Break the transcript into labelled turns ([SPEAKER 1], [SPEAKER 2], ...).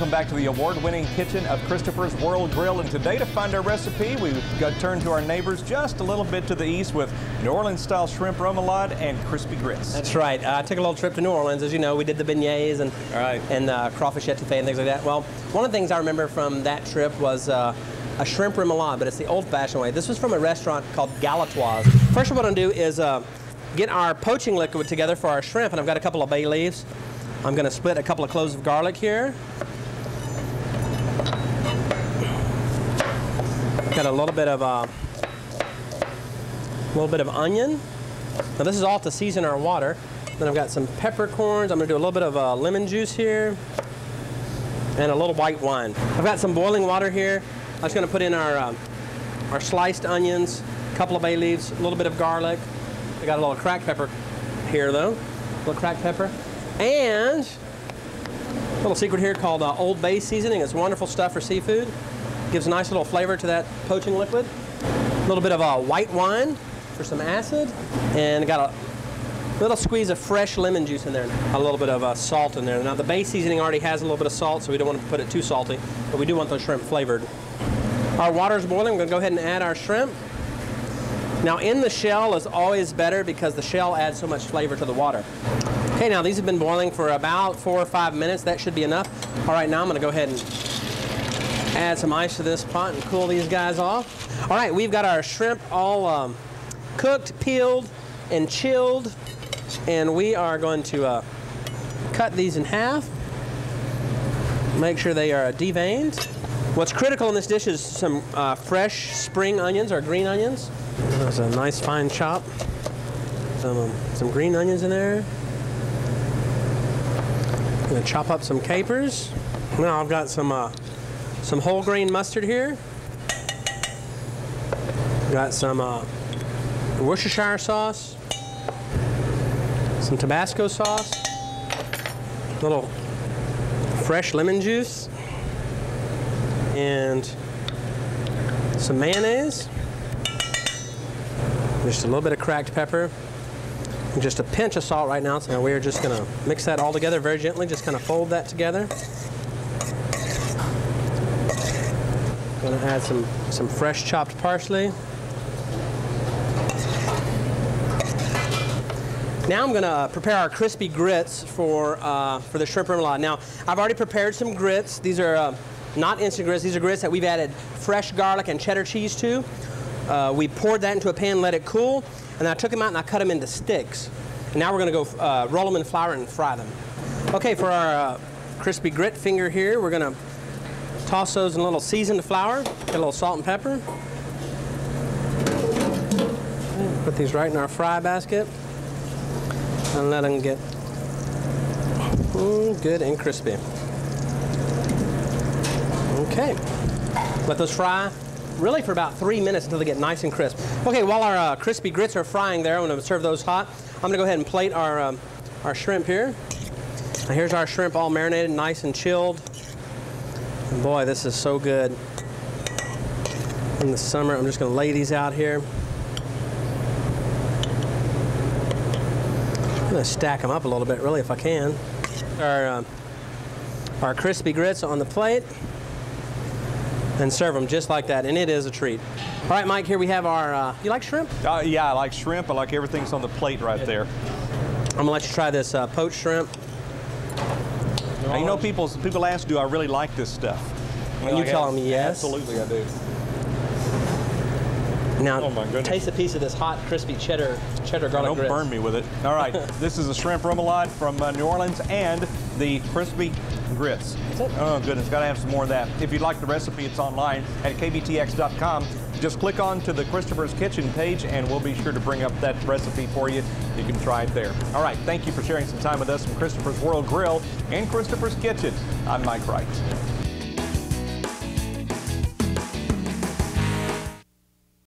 [SPEAKER 1] Welcome back to the award-winning kitchen of Christopher's World Grill. And today, to find our recipe, we've got turned to our neighbors just a little bit to the east with New Orleans-style shrimp remoulade and crispy grits.
[SPEAKER 2] That's right. I took a little trip to New Orleans. As you know, we did the beignets and crawfish etouffee and things like that. Well, one of the things I remember from that trip was a shrimp remoulade, but it's the old-fashioned way. This was from a restaurant called Galatoire's. First, what I'm going to do is get our poaching liquid together for our shrimp, and I've got a couple of bay leaves. I'm going to split a couple of cloves of garlic here. Got a little bit of onion. Now this is all to season our water. Then I've got some peppercorns. I'm going to do a little bit of lemon juice here, and a little white wine. I've got some boiling water here. I'm just going to put in our sliced onions, a couple of bay leaves, a little bit of garlic. I got a little cracked pepper here though, a little cracked pepper, and a little secret here called Old Bay seasoning. It's wonderful stuff for seafood. Gives a nice little flavor to that poaching liquid. A little bit of white wine for some acid, and got a little squeeze of fresh lemon juice in there. A little bit of salt in there. Now the bay seasoning already has a little bit of salt, so we don't want to put it too salty, but we do want those shrimp flavored. Our water's boiling. We're going to go ahead and add our shrimp. Now in the shell is always better because the shell adds so much flavor to the water. Okay, now these have been boiling for about 4 or 5 minutes. That should be enough. All right, now I'm going to go ahead and add some ice to this pot and cool these guys off. All right, we've got our shrimp all cooked, peeled, and chilled, and we are going to cut these in half. Make sure they are deveined. What's critical in this dish is some fresh spring onions or green onions. There's a nice fine chop. Some green onions in there. I'm going to chop up some capers. Now I've got some whole grain mustard here. Got some Worcestershire sauce, some Tabasco sauce, a little fresh lemon juice, and some mayonnaise, just a little bit of cracked pepper, and just a pinch of salt right now. So we're just going to mix that all together very gently, just kind of fold that together. Going to add some fresh chopped parsley. Now I'm going to prepare our crispy grits for the shrimp remoulade. Now I've already prepared some grits. These are not instant grits. These are grits that we've added fresh garlic and cheddar cheese to. We poured that into a pan, let it cool, and I took them out and I cut them into sticks. And now we're going to go roll them in flour and fry them. Okay, for our crispy grit finger here, we're going to toss those in a little seasoned flour, get a little salt and pepper. Put these right in our fry basket and let them get good and crispy. Okay, let those fry really for about 3 minutes until they get nice and crisp. Okay, while our crispy grits are frying there, I'm going to serve those hot. I'm going to go ahead and plate our shrimp here. Now here's our shrimp all marinated, nice and chilled. And boy, this is so good. In the summer, I'm just going to lay these out here. I'm going to stack them up a little bit, really, if I can. Our crispy grits on the plate, and serve them just like that, and it is a treat. All right, Mike, here we have our, you like shrimp?
[SPEAKER 1] Yeah, I like shrimp. I like everything that's on the plate right there.
[SPEAKER 2] I'm going to let you try this poached shrimp.
[SPEAKER 1] Now, you know, people ask, do I really like this stuff?
[SPEAKER 2] And you tell them yes.
[SPEAKER 1] Absolutely, I do.
[SPEAKER 2] Now,
[SPEAKER 1] oh my goodness,
[SPEAKER 2] taste a piece of this hot, crispy cheddar garlic
[SPEAKER 1] Don't
[SPEAKER 2] grits.
[SPEAKER 1] burn me with it. All right, this is a shrimp remoulade from New Orleans and the crispy grits. Oh goodness, got to have some more of that. If you'd like the recipe, it's online at kbtx.com. Just click on to the Christopher's Kitchen page and we'll be sure to bring up that recipe for you. You can try it there. All right, thank you for sharing some time with us from Christopher's World Grill and Christopher's Kitchen. I'm Mike Wright.